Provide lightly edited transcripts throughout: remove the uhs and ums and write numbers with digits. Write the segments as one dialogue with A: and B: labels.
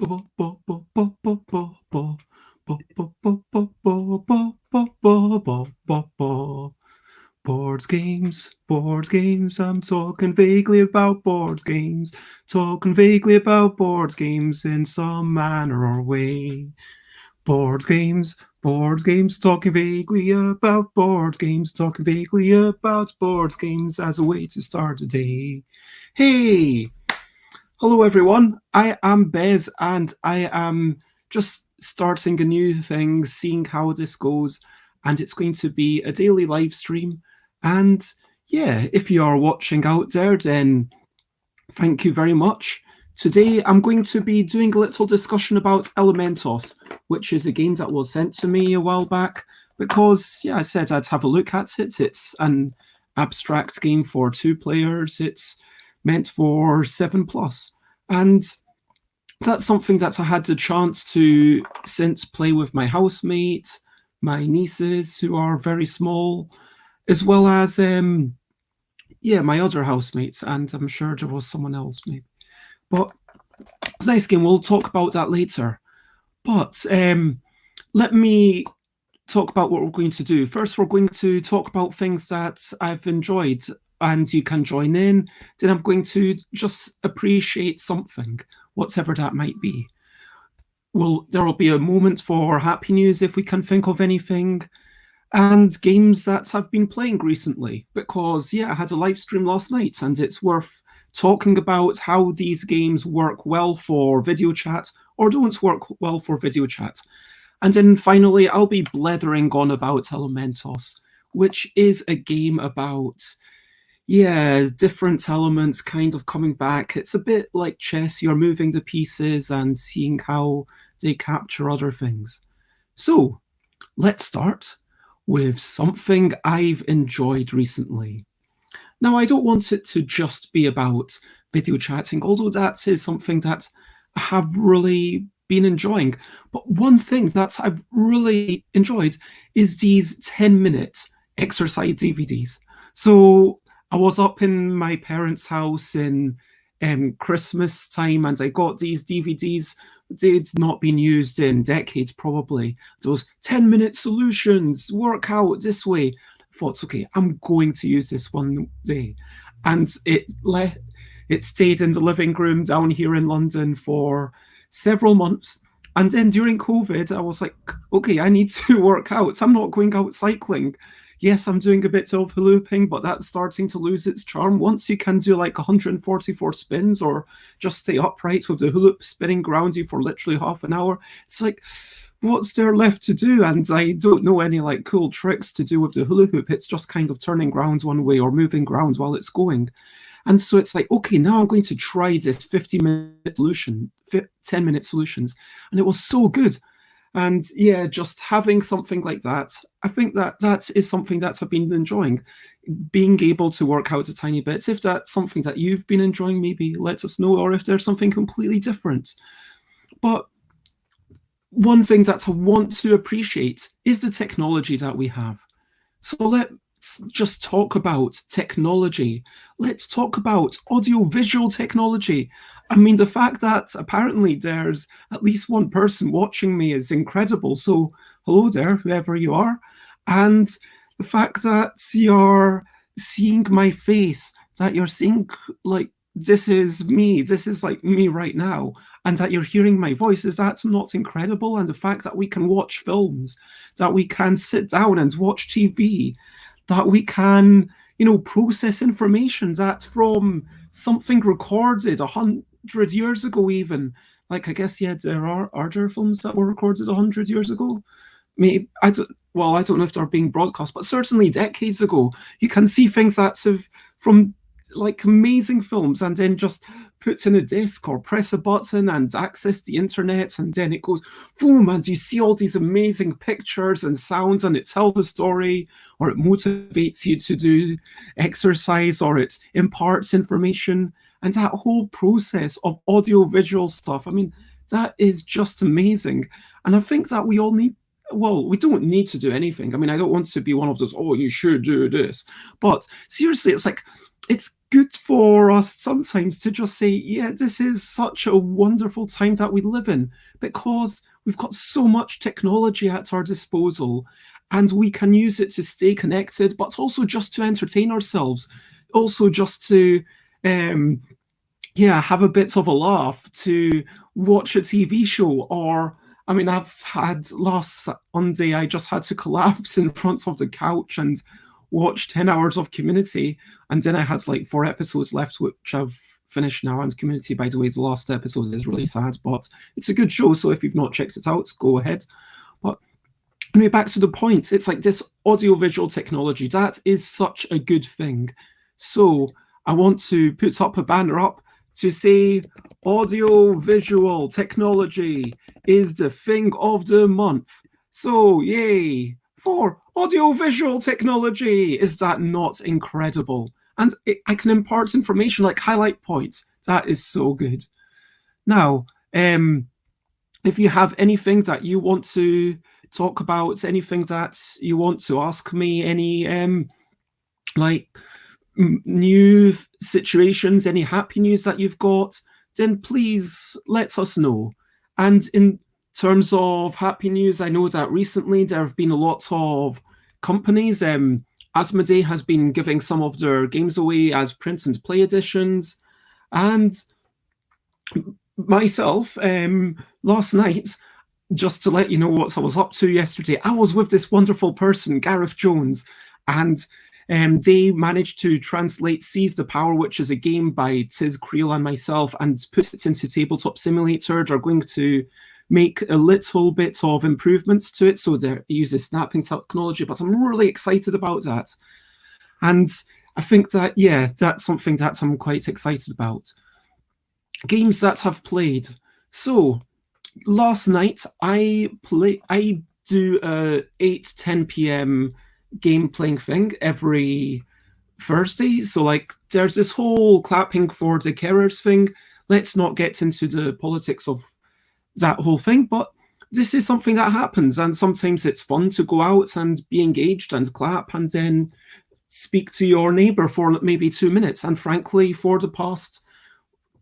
A: Board games, I'm talking vaguely about board games, talking vaguely about board games in some manner or way. Board games, talking vaguely about board games, talking vaguely about board games as a way to start a day. Hey, hello everyone. I am Bez and I am just starting a new thing, seeing how this goes, and it's going to be a daily live stream. And yeah, if you are watching out there, then thank you very much. Today I'm going to be doing a little discussion about Elementos, which is a game that was sent to me a while back because, yeah, I said I'd have a look at it. It's an abstract game for 2 players. It's meant for 7 plus. And that's something that I had the chance to since play with my housemate, my nieces who are very small, as well as my other housemates, and I'm sure there was someone else maybe. But it's a nice game. We'll talk about that later. But let me talk about what we're going to do. First, we're going to talk about things that I've enjoyed, and you can join in. Then I'm going to just appreciate something, whatever that might be. There will be a moment for happy news if we can think of anything, and games that I've been playing recently, because yeah, I had a live stream last night and it's worth talking about how these games work well for video chat or don't work well for video chat. And then finally, I'll be blethering on about Elementos, which is a game about, yeah, different elements kind of coming back. It's a bit like chess. You're moving the pieces and seeing how they capture other things. So let's start with something I've enjoyed recently. Now, I don't want it to just be about video chatting, although that is something that I have really been enjoying. But one thing that I've really enjoyed is these 10-minute exercise DVDs. So I was up in my parents' house in Christmas time and I got these DVDs. They'd not been used in decades, probably. Those 10-minute solutions, work out this way. I thought, okay, I'm going to use this one day. And it stayed in the living room down here in London for several months. And then during COVID, I was like, okay, I need to work out. I'm not going out cycling. Yes, I'm doing a bit of looping, but that's starting to lose its charm. Once you can do like 144 spins or just stay upright with the hula hoop spinning around you for literally half an hour, it's like, what's there left to do? And I don't know any like cool tricks to do with the hula hoop. It's just kind of turning ground one way or moving ground while it's going. And so it's like, okay, now I'm going to try this 50-minute solution, 10-minute solutions. And it was so good. And yeah, just having something like that, I think that is something that I've been enjoying, being able to work out a tiny bit. If that's something that you've been enjoying, maybe let us know, or if there's something completely different. But one thing that I want to appreciate is the technology that we have. So let's just talk about technology. Let's talk about audio-visual technology. I mean, the fact that apparently there's at least one person watching me is incredible. So hello there, whoever you are. And the fact that you're seeing my face, that you're seeing like, this is me, this is like me right now, and that you're hearing my voice, is that not incredible? And the fact that we can watch films, that we can sit down and watch TV, that we can, process information that from something recorded 100 years ago even. Like, I guess, yeah, are there films that were recorded 100 years ago? Maybe, I don't know if they're being broadcast, but certainly decades ago, you can see things that's from like amazing films and then just put in a disc or press a button and access the internet, and then it goes boom and you see all these amazing pictures and sounds, and it tells a story, or it motivates you to do exercise, or it imparts information. And that whole process of audio-visual stuff, I mean, that is just amazing. And I think that we all need, well, we don't need to do anything. I mean, I don't want to be one of those, oh, you should do this. But seriously, it's like, it's good for us sometimes to just say, yeah, this is such a wonderful time that we live in because we've got so much technology at our disposal and we can use it to stay connected, but also just to entertain ourselves, also just to, um, yeah, have a bit of a laugh, to watch a TV show. Or, I mean, I've had last Sunday, I just had to collapse in front of the couch and watch 10 hours of Community. And then I had like 4 episodes left, which I've finished now. And Community, by the way, the last episode is really sad, but it's a good show. So if you've not checked it out, go ahead. But anyway, back to the point, it's like this audiovisual technology, that is such a good thing. So I want to put up a banner up to say audio-visual technology is the thing of the month. So yay for audio-visual technology. Is that not incredible? And I can impart information like highlight points. That is so good. Now, if you have anything that you want to talk about, anything that you want to ask me, any like new situations, any happy news that you've got, then please let us know. And in terms of happy news, I know that recently there have been a lot of companies. Asmodee has been giving some of their games away as print and play editions. And myself, last night, just to let you know what I was up to yesterday, I was with this wonderful person, Gareth Jones, and they managed to translate Seize the Power, which is a game by Tiz Creel and myself, and put it into Tabletop Simulator. They're going to make a little bit of improvements to it, so they use a snapping technology, but I'm really excited about that. And I think that, yeah, that's something that I'm quite excited about. Games that I've played. So, last night I do a 8-10 p.m. game playing thing every Thursday. So like there's this whole clapping for the carers thing. Let's not get into the politics of that whole thing, but this is something that happens, and sometimes it's fun to go out and be engaged and clap and then speak to your neighbor for maybe 2 minutes. And frankly, for the past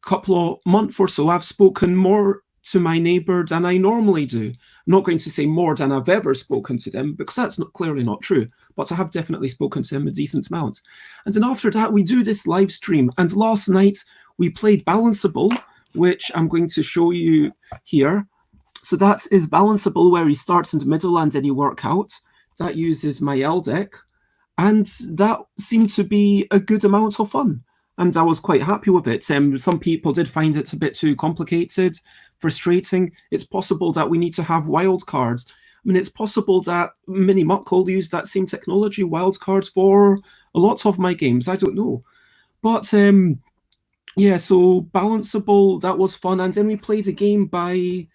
A: couple of months or so, I've spoken more to my neighbor than I normally do. I'm not going to say more than I've ever spoken to them, because that's clearly not true, but I have definitely spoken to him a decent amount. And then after that, we do this live stream. And last night, we played Balanceable, which I'm going to show you here. So that is Balanceable, where he starts in the middle and then you work out. That uses my L deck. And that seemed to be a good amount of fun. And I was quite happy with it. Some people did find it a bit too complicated, frustrating. It's possible that we need to have wild cards. I mean, it's possible that Mini Muck will use that same technology, wild cards, for a lot of my games. I don't know. But yeah, so Balanceable, that was fun. And then we played a game by...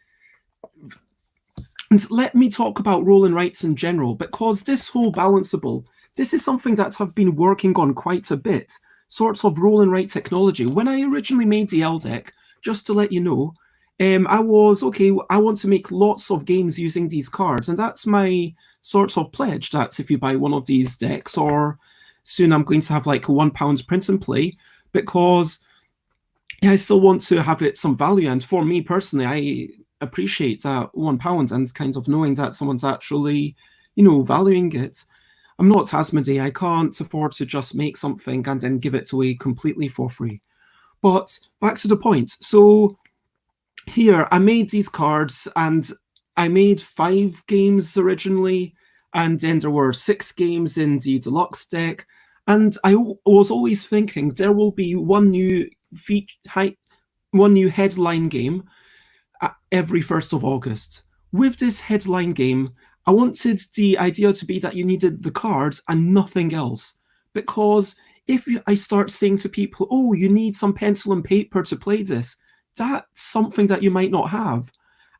A: And let me talk about roll and writes in general, because this whole Balanceable, this is something that I've been working on quite a bit. Sorts of roll and write technology. When I originally made the L deck, just to let you know, I was, okay, I want to make lots of games using these cards. And that's my sort of pledge, that if you buy one of these decks, or soon I'm going to have like a £1 print and play, because I still want to have it some value. And for me personally, I appreciate that £1 and kind of knowing that someone's actually, you know, valuing it. I'm not Asmodee. I can't afford to just make something and then give it away completely for free. But back to the point. So here, I made these cards, and I made 5 games originally, and then there were 6 games in the deluxe deck. And I was always thinking there will be one new headline game every 1st of August. With this headline game, I wanted the idea to be that you needed the cards and nothing else. Because if I start saying to people, oh, you need some pencil and paper to play this, that's something that you might not have.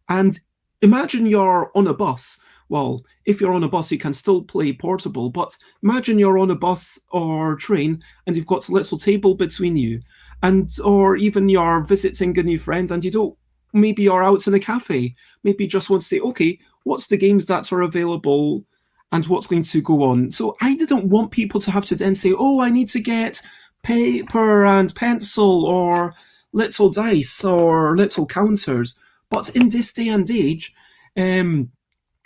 A: And imagine you're on a bus. Well, if you're on a bus, you can still play portable, but imagine you're on a bus or train and you've got a little table between you, and or even you're visiting a new friend and you don't, maybe you're out in a cafe, maybe you just want to say, okay, what's the games that are available and what's going to go on? So I didn't want people to have to then say, oh, I need to get paper and pencil or little dice or little counters. But in this day and age,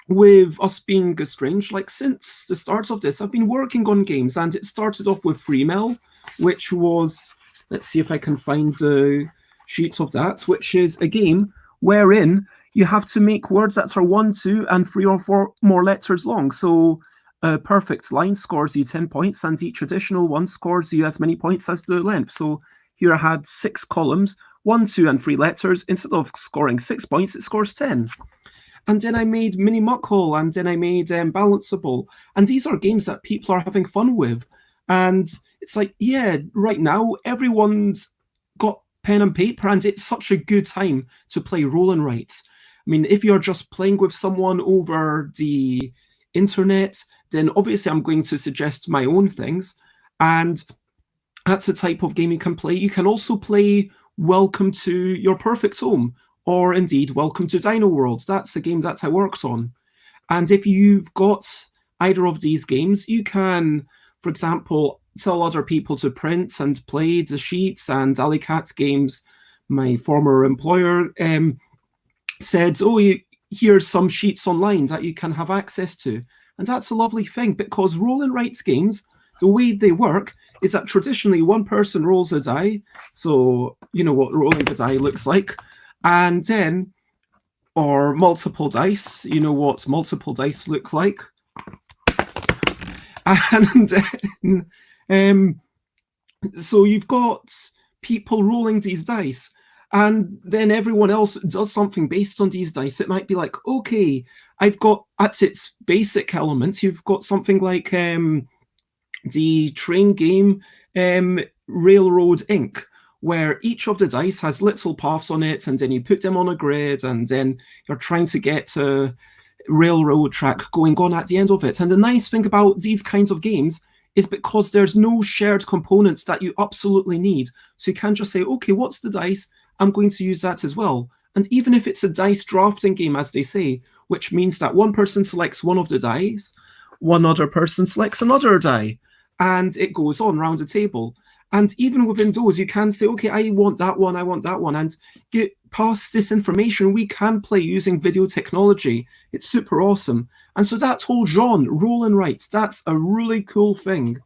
A: with us being estranged, like since the start of this, I've been working on games, and it started off with Freemail, which was, let's see if I can find the sheets of that, which is a game wherein you have to make words that are 1, 2, and 3 or 4 more letters long. So a perfect line scores you 10 points, and each additional one scores you as many points as the length. So here I had 6 columns, 1, 2, and 3 letters. Instead of scoring 6 points, it scores 10. And then I made Mini Muckhole, and then I made Balanceable. And these are games that people are having fun with. And it's like, yeah, right now, everyone's got pen and paper, and it's such a good time to play roll and writes. I mean, if you're just playing with someone over the internet, then obviously I'm going to suggest my own things. And that's a type of game you can play. You can also play Welcome to Your Perfect Home, or indeed Welcome to Dino World. That's a game that I worked on. And if you've got either of these games, you can, for example, tell other people to print and play the sheets. And Alicat Games, my former employer, said, oh, here's some sheets online that you can have access to. And that's a lovely thing, because roll and writes games, the way they work is that traditionally one person rolls a die. So you know what rolling a die looks like. And then, or multiple dice, you know what multiple dice look like. And then, so you've got people rolling these dice, and then everyone else does something based on these dice. It might be like, okay, I've got, at its basic elements, you've got something like the train game Railroad Inc., where each of the dice has little paths on it, and then you put them on a grid, and then you're trying to get a railroad track going on at the end of it. And the nice thing about these kinds of games is because there's no shared components that you absolutely need. So you can just say, okay, what's the dice? I'm going to use that as well. And even if it's a dice drafting game, as they say, which means that one person selects one of the dice, one other person selects another die, and it goes on around the table. And even within those, you can say, okay, I want that one, and get past this information. We can play using video technology. It's super awesome. And so that whole genre, roll and write, that's a really cool thing.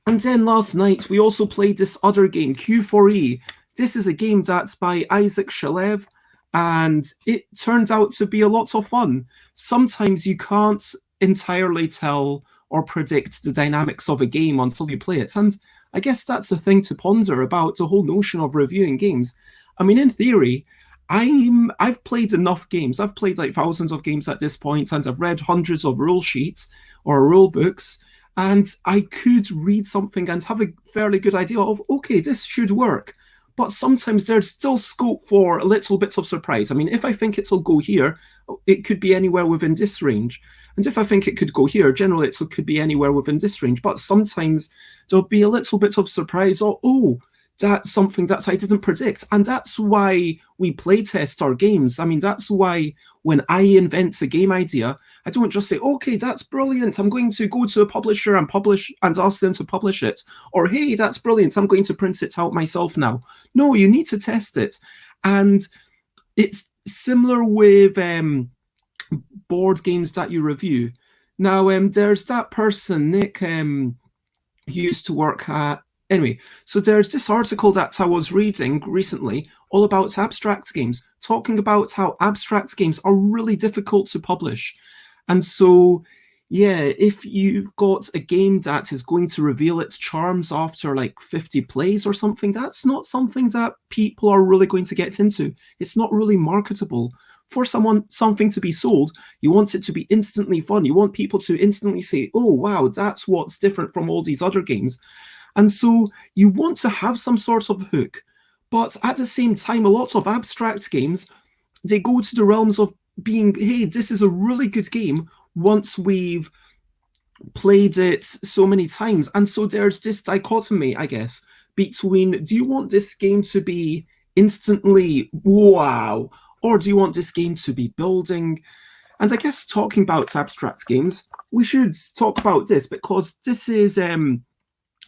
A: And then last night, we also played this other game, Q4E. This is a game that's by Isaac Shalev, and it turned out to be a lot of fun. Sometimes you can't entirely tell or predict the dynamics of a game until you play it. And I guess that's a thing to ponder about the whole notion of reviewing games. I mean, in theory, I've played enough games. I've played like thousands of games at this point, and I've read hundreds of rule sheets or rule books, and I could read something and have a fairly good idea of, okay, this should work. But sometimes there's still scope for little bits of surprise. I mean, if I think it'll go here, it could be anywhere within this range. And if I think it could go here, generally it could be anywhere within this range. But sometimes there'll be a little bit of surprise, or, oh, that's something that I didn't predict. And that's why we play test our games. I mean, that's why when I invent a game idea, I don't just say, okay, that's brilliant, I'm going to go to a publisher and ask them to publish it. Or, hey, that's brilliant, I'm going to print it out myself now. No, you need to test it. And it's similar with board games that you review. Now, there's that person, Nick, who used to work at, anyway, so there's this article that I was reading recently all about abstract games, talking about how abstract games are really difficult to publish. And so, yeah, if you've got a game that is going to reveal its charms after like 50 plays or something, that's not something that people are really going to get into. It's not really marketable. For something to be sold, you want it to be instantly fun. You want people to instantly say, oh, wow, that's what's different from all these other games. And so you want to have some sort of hook. But at the same time, a lot of abstract games, they go to the realms of being, hey, this is a really good game once we've played it so many times. And so there's this dichotomy, I guess, between, do you want this game to be instantly wow, or do you want this game to be building? And I guess talking about abstract games, we should talk about this, because this is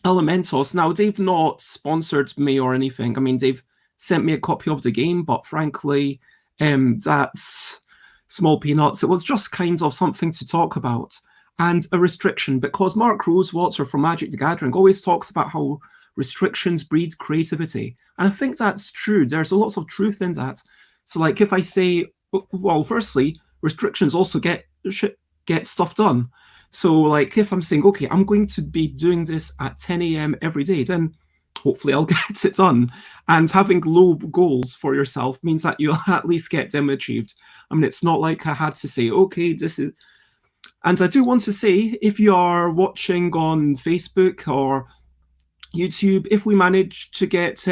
A: Elementos. Now, they've not sponsored me or anything. I mean, they've sent me a copy of the game, but frankly, that's small peanuts. It was just kind of something to talk about and a restriction, because Mark Rosewater from Magic the Gathering always talks about how restrictions breed creativity. And I think that's true. There's a lot of truth in that. So, like, if I say, well, firstly, restrictions also get stuff done. So, like, if I'm saying, okay, I'm going to be doing this at 10 a.m. every day, then hopefully I'll get it done. And having low goals for yourself means that you'll at least get them achieved. I mean, it's not like I had to say, okay, this is. And I do want to say, if you are watching on Facebook or YouTube, if we manage to get,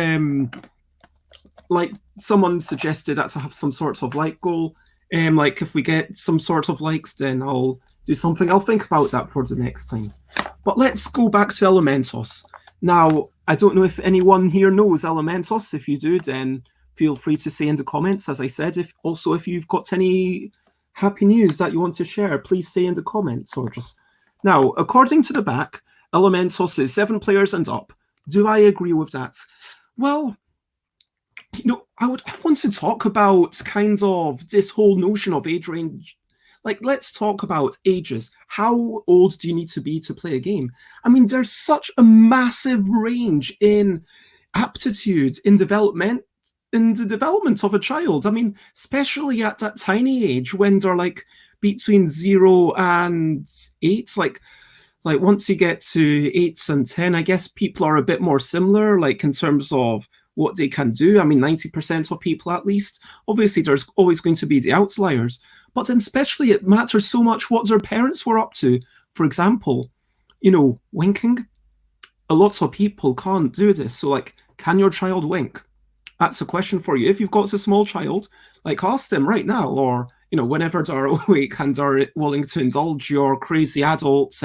A: like someone suggested that to have some sort of like goal, like if we get some sort of likes, then I'll do something. I'll think about that for the next time. But let's go back to Elementos. Now, I don't know if anyone here knows Elementos. If you do, then feel free to say in the comments. As I said, if you've got any happy news that you want to share, please say in the comments or just... Now, according to the back, Elementos is 7 players and up. Do I agree with that? Well, you know, I want to talk about kind of this whole notion of age range. Like, let's talk about ages. How old do you need to be to play a game? I mean, there's such a massive range in aptitude, in development, in the development of a child. I mean, especially at that tiny age when they're like between 0 and 8, like once you get to 8 and 10, I guess people are a bit more similar, like in terms of what they can do. I mean, 90% of people at least. Obviously, there's always going to be the outliers. But then especially it matters so much what their parents were up to. For example, you know, winking. A lot of people can't do this. So, like, can your child wink? That's a question for you. If you've got a small child, like, ask them right now, or, you know, whenever they're awake and are willing to indulge your crazy adult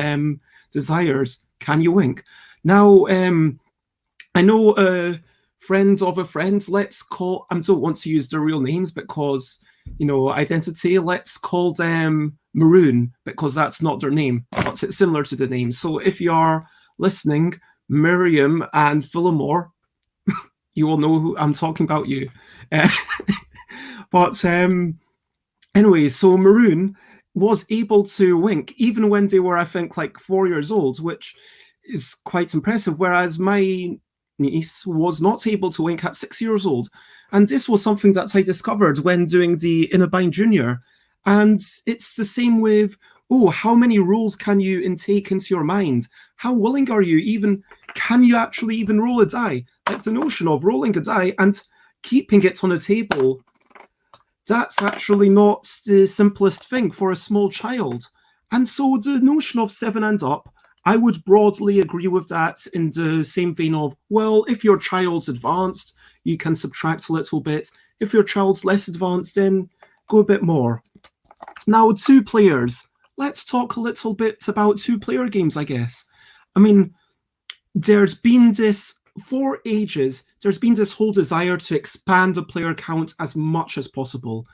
A: desires, can you wink? Now, I know friends of a friend, let's call, I don't want to use their real names because, you know, identity, let's call them Maroon, because that's not their name, but it's similar to the name. So if you are listening, Miriam and Philomore, you will know who I'm talking about, you. But anyway, so Maroon was able to wink even when they were, I think, like 4 years old, which is quite impressive, whereas my niece was not able to wink at 6 years old. And this was something that I discovered when doing the Inaugural Junior. And it's the same with, oh, how many rules can you intake into your mind? How willing are you even, can you actually even roll a die? Like the notion of rolling a die and keeping it on a table, that's actually not the simplest thing for a small child. And so the notion of 7 and up, I would broadly agree with that in the same vein of, well, if your child's advanced, you can subtract a little bit. If your child's less advanced, then go a bit more. Now, 2 players. Let's talk a little bit about 2-player games, I guess. I mean, there's been this, for ages, there's been this whole desire to expand the player count as much as possible.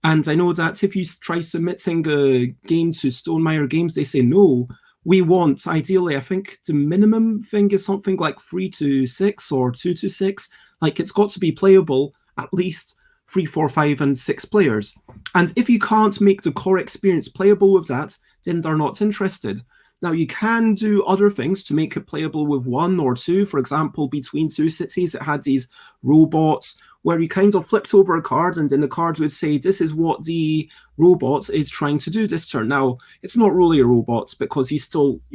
A: And I know that if you try submitting a game to Stonemaier Games, they say no. We want, ideally, I think the minimum thing is something like 3 to 6 or 2 to 6. Like, it's got to be playable at least 3, 4, 5, and 6 players. And if you can't make the core experience playable with that, then they're not interested. Now, you can do other things to make it playable with 1 or 2. For example, Between Two Cities, it had these robots where you kind of flipped over a card and then the card would say, this is what the robot is trying to do this turn. Now, it's not really a robot because you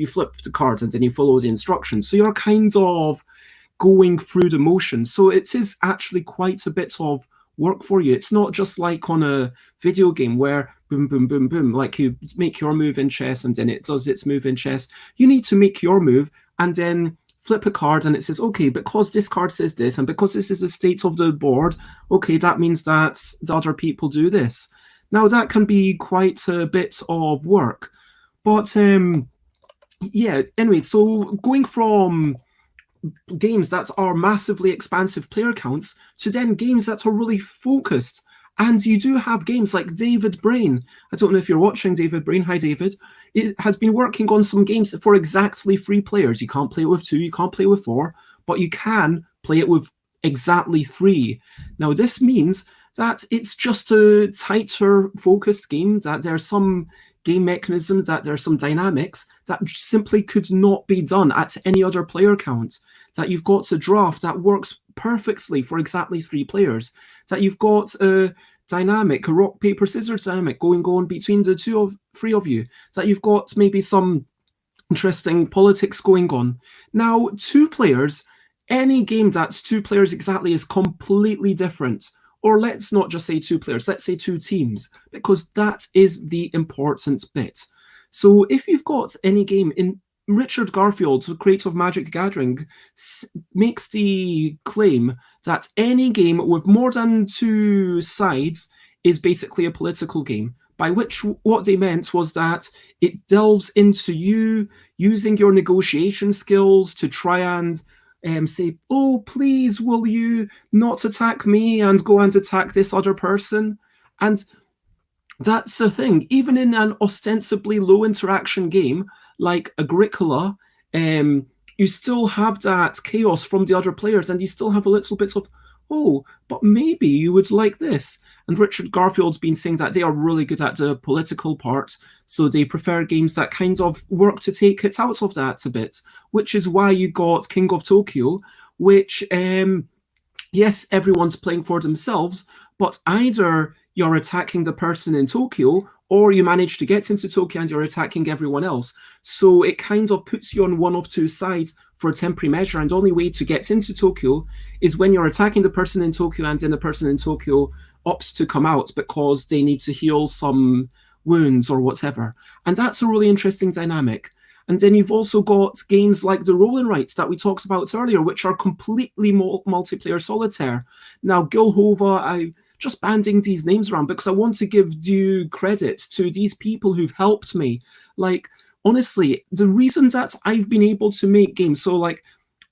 A: flip the card and then you follow the instructions. So you're kind of going through the motions. So it is actually quite a bit of work for you. It's not just like on a video game where boom, boom, boom, boom, like you make your move in chess and then it does its move in chess. You need to make your move and then flip a card and it says, okay, because this card says this and because this is the state of the board, okay, that means that the other people do this. Now, that can be quite a bit of work. But yeah, anyway, so going from games that are massively expansive player counts to then games that are really focused And you do have games like David Brain. I don't know if you're watching David Brain. Hi, David. It has been working on some games for exactly 3 players. You can't play it with 2, you can't play with 4, but you can play it with exactly 3. Now, this means that it's just a tighter focused game, that there are some game mechanisms, that there are some dynamics that simply could not be done at any other player count. That you've got a draft that works perfectly for exactly 3 players. That you've got a dynamic, a rock, paper, scissors dynamic going on between the 3 of you. That you've got maybe some interesting politics going on. Now, 2 players, any game that's 2 players exactly is completely different. Or let's not just say 2 players, let's say 2 teams, because that is the important bit. So if you've got any game in Richard Garfield's Creative Magic Gathering makes the claim that any game with more than 2 sides is basically a political game, by which what they meant was that it delves into you using your negotiation skills to try and say, oh, please, will you not attack me and go and attack this other person? And that's the thing. Even in an ostensibly low interaction game like Agricola, you still have that chaos from the other players, and you still have a little bit of, oh, but maybe you would like this. And Richard Garfield's been saying that they are really good at the political part, so they prefer games that kind of work to take it out of that a bit, which is why you got King of Tokyo, which, yes, everyone's playing for themselves, but either you're attacking the person in Tokyo, or you manage to get into Tokyo and you're attacking everyone else. So it kind of puts you on one of 2 sides for a temporary measure, and the only way to get into Tokyo is when you're attacking the person in Tokyo and then the person in Tokyo opts to come out because they need to heal some wounds or whatever. And that's a really interesting dynamic. And then you've also got games like the Roll and Writes that we talked about earlier, which are completely multiplayer solitaire. Now, Gilhova, I'm just banding these names around because I want to give due credit to these people who've helped me. Like, honestly, the reason that I've been able to make games, so like,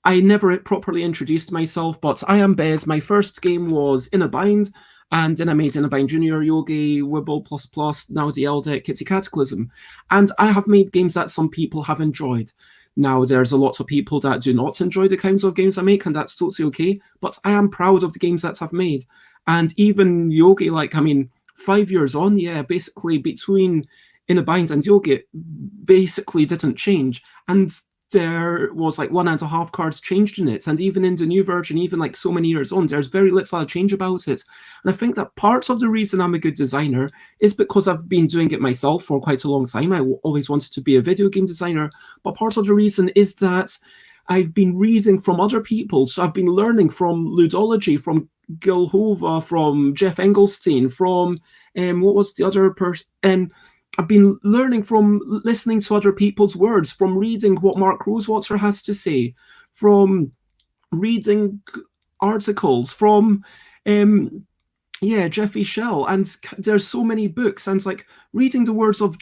A: I never properly introduced myself, but I am Bez. My first game was In a Bind, and then I made In a Bind Junior, Yogi, Wibble++, now the Eldec, Kitty Cataclysm. And I have made games that some people have enjoyed. Now, there's a lot of people that do not enjoy the kinds of games I make, and that's totally okay, but I am proud of the games that I've made. And even Yogi, like, I mean, 5 years on, yeah, basically between In a Bind and Yogi, basically didn't change. And there was like 1.5 cards changed in it. And even in the new version, even like so many years on, there's very little change about it. And I think that parts of the reason I'm a good designer is because I've been doing it myself for quite a long time. I always wanted to be a video game designer. But part of the reason is that I've been reading from other people. So I've been learning from Ludology, from Gilhova, from Jeff Engelstein, from what was the other person? I've been learning from listening to other people's words, from reading what Mark Rosewater has to say, from reading articles, from Jeffy Shell. And there's so many books, and like reading the words of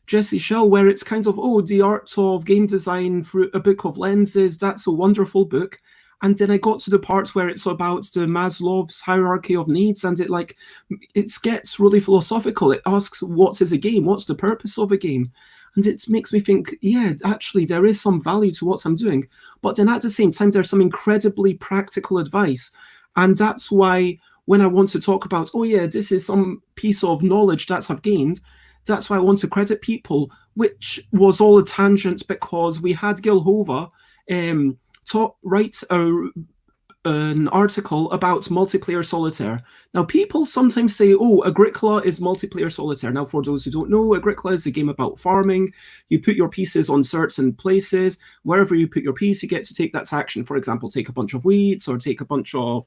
A: Jesse Shell, where it's kind of, oh, the art of game design through a book of lenses, that's a wonderful book. And then I got to the parts where it's about the Maslow's hierarchy of needs, and it gets really philosophical. It asks, what is a game? What's the purpose of a game? And it makes me think, yeah, actually, there is some value to what I'm doing. But then at the same time, there's some incredibly practical advice. And that's why when I want to talk about, oh, yeah, this is some piece of knowledge that I've gained, that's why I want to credit people, which was all a tangent because we had Gilhova write an article about multiplayer solitaire. Now, people sometimes say, oh, Agricola is multiplayer solitaire. Now, for those who don't know, Agricola is a game about farming. You put your pieces on certain places. Wherever you put your piece, you get to take that action. For example, take a bunch of wheat or take a bunch of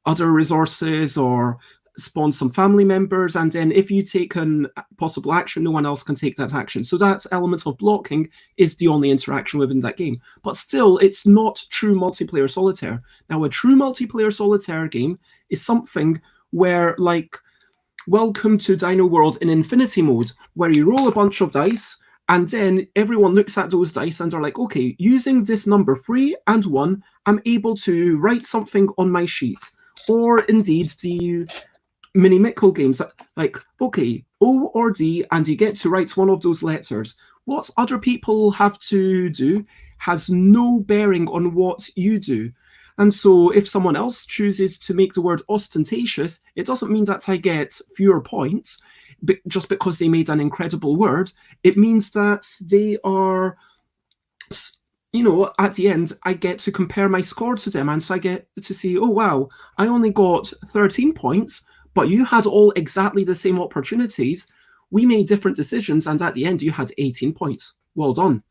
A: other resources or spawn some family members, and then if you take a possible action, no one else can take that action. So that element of blocking is the only interaction within that game. But still, it's not true multiplayer solitaire. Now, a true multiplayer solitaire game is something where, like, welcome to Dino World in Infinity Mode, where you roll a bunch of dice, and then everyone looks at those dice and are like, okay, using this number 3 and 1, I'm able to write something on my sheet. or indeed the mini-mickle games, like, okay, O or D, and you get to write one of those letters. What other people have to do has no bearing on what you do. And so if someone else chooses to make the word ostentatious, it doesn't mean that I get fewer points just because they made an incredible word. It means that they are, at the end, I get to compare my score to them. And so I get to see, oh, wow, I only got 13 points, but you had all exactly the same opportunities. We made different decisions, and at the end, you had 18 points. Well done.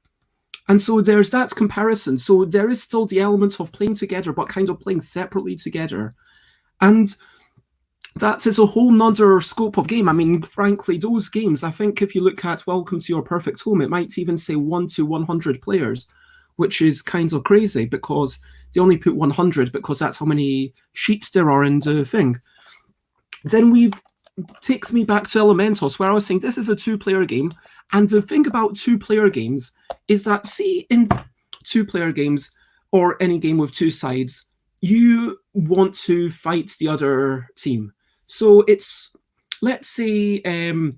A: And so there's that comparison. So there is still the element of playing together, but kind of playing separately together. And that is a whole nother scope of game. I mean, frankly, those games, I think if you look at Welcome to Your Perfect Home, it might even say 1 to 100 players, which is kind of crazy because they only put 100 because that's how many sheets there are in the thing. Then takes me back to Elementos, where I was saying this is a two-player game. And the thing about two-player games is that, see, in two-player games, or any game with two sides, you want to fight the other team. So it's, let's say, in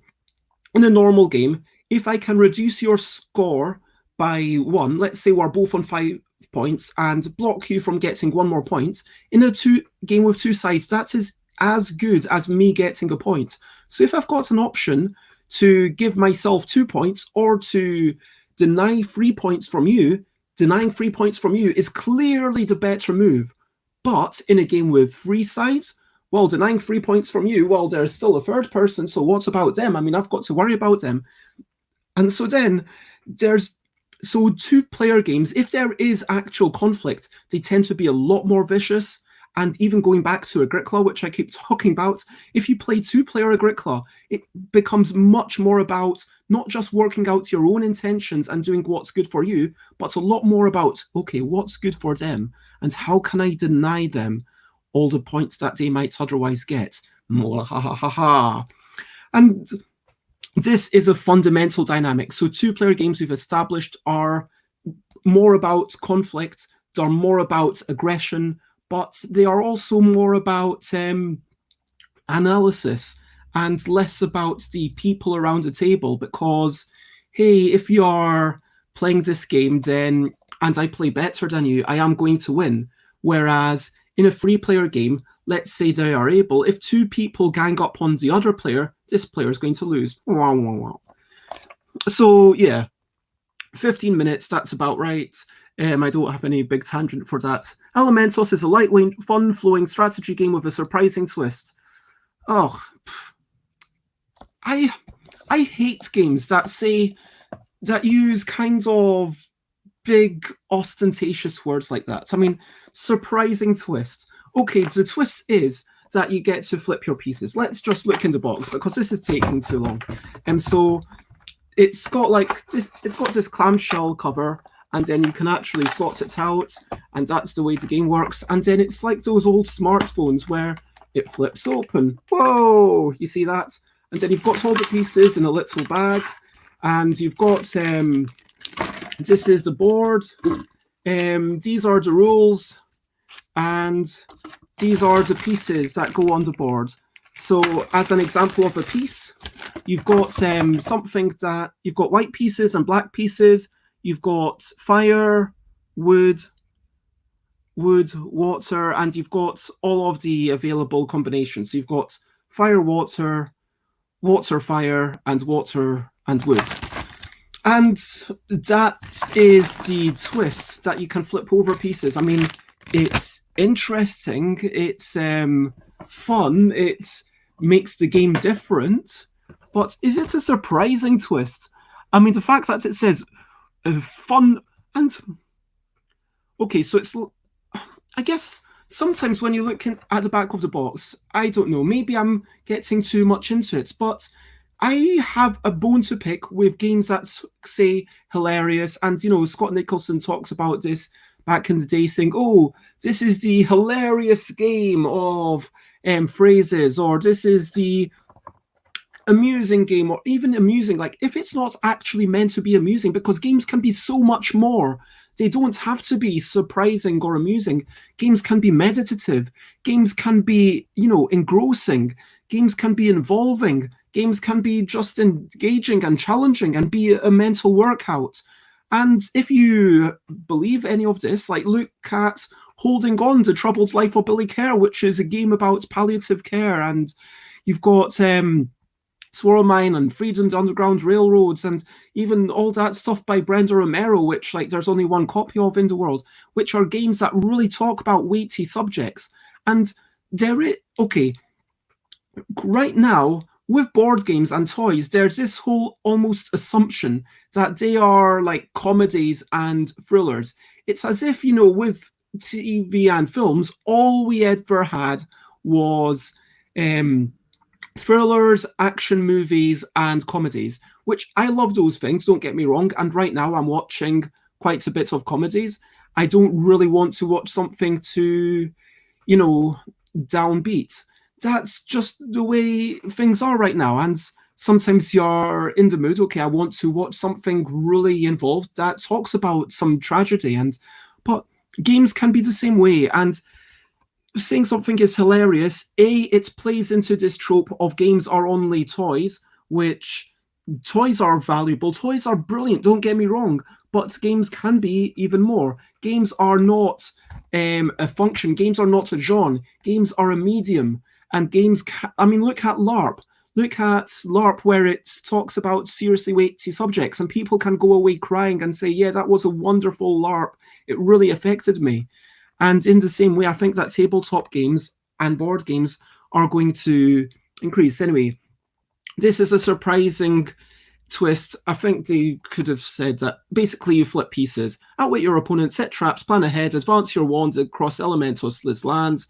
A: a normal game, if I can reduce your score by 1, let's say we're both on 5 points, and block you from getting 1 more point, in a game with two sides, that is as good as me getting a point. So if I've got an option to give myself 2 points or to deny 3 points from you, denying 3 points from you is clearly the better move. But in a game with 3 sides, well, denying 3 points from you, well, there's still a third person, so what about them? I mean, I've got to worry about them. And so then so two-player games, if there is actual conflict, they tend to be a lot more vicious. And even going back to Agricola, which I keep talking about, if you play two-player Agricola, it becomes much more about not just working out your own intentions and doing what's good for you, but a lot more about, okay, what's good for them and how can I deny them all the points that they might otherwise get. And this is a fundamental dynamic. So two-player games we've established are more about conflict, they're more about aggression, but they are also more about analysis and less about the people around the table. Because, hey, if you are playing this game and I play better than you, I am going to win. Whereas in a three-player game, let's say they are able, if 2 people gang up on the other player, this player is going to lose. So, yeah, 15 minutes, that's about right. I don't have any big tangent for that. Elementos is a lightweight, fun-flowing strategy game with a surprising twist. Oh, I hate games that use kind of big, ostentatious words like that. I mean, surprising twist. Okay, the twist is that you get to flip your pieces. Let's just look in the box because this is taking too long. So it's got this clamshell cover, and then you can actually slot it out, and that's the way the game works. And then it's like those old smartphones where it flips open. Whoa, you see that? And then you've got all the pieces in a little bag, and you've got, this is the board, these are the rules, and these are the pieces that go on the board. So as an example of a piece, you've got something that, you've got white pieces and black pieces, you've got fire, wood, water, and you've got all of the available combinations. So you've got fire, water, fire, and water and wood. And that is the twist, that you can flip over pieces. I mean, it's interesting, it's fun, it makes the game different, but is it a surprising twist? I mean, the fact that it says fun and... Okay, so it's... I guess sometimes when you look at the back of the box, I don't know, maybe I'm getting too much into it, but I have a bone to pick with games that say hilarious, and, you know, Scott Nicholson talks about this back in the day, saying, oh, this is the hilarious game of phrases, or this is the amusing game, or even amusing, like, if it's not actually meant to be amusing, because games can be so much more They don't have to be surprising or amusing. Games can be meditative. Games can be, engrossing. Games can be involving. Games can be just engaging and challenging and be a mental workout. And if you believe any of this, like look at Holding On, The Troubled Life of Billy Kerr, which is a game about palliative care, and you've got Swirl Mine and Freedom's Underground Railroads, and even all that stuff by Brenda Romero, which there's only one copy of in the world, which are games that really talk about weighty subjects. And right now, with board games and toys, there's this whole almost assumption that they are like comedies and thrillers. It's as if, with TV and films, all we ever had was thrillers, action movies, and comedies, which I love those things, don't get me wrong. And right now I'm watching quite a bit of comedies. I don't really want to watch something too, downbeat. That's just the way things are right now. And sometimes you're in the mood, okay, I want to watch something really involved that talks about some tragedy. But games can be the same way. And saying something is hilarious, it plays into this trope of games are only toys, which toys are valuable, toys are brilliant, don't get me wrong, but games can be even more. Games are not a function, games are not a genre, games are a medium. And games, look at LARP. Look at LARP, where it talks about seriously weighty subjects, and people can go away crying and say, yeah, that was a wonderful LARP. It really affected me. And in the same way, I think that tabletop games and board games are going to increase. Anyway, this is a surprising twist. I think they could have said that basically you flip pieces, outwit your opponent, set traps, plan ahead, advance your wand across Elementos lands.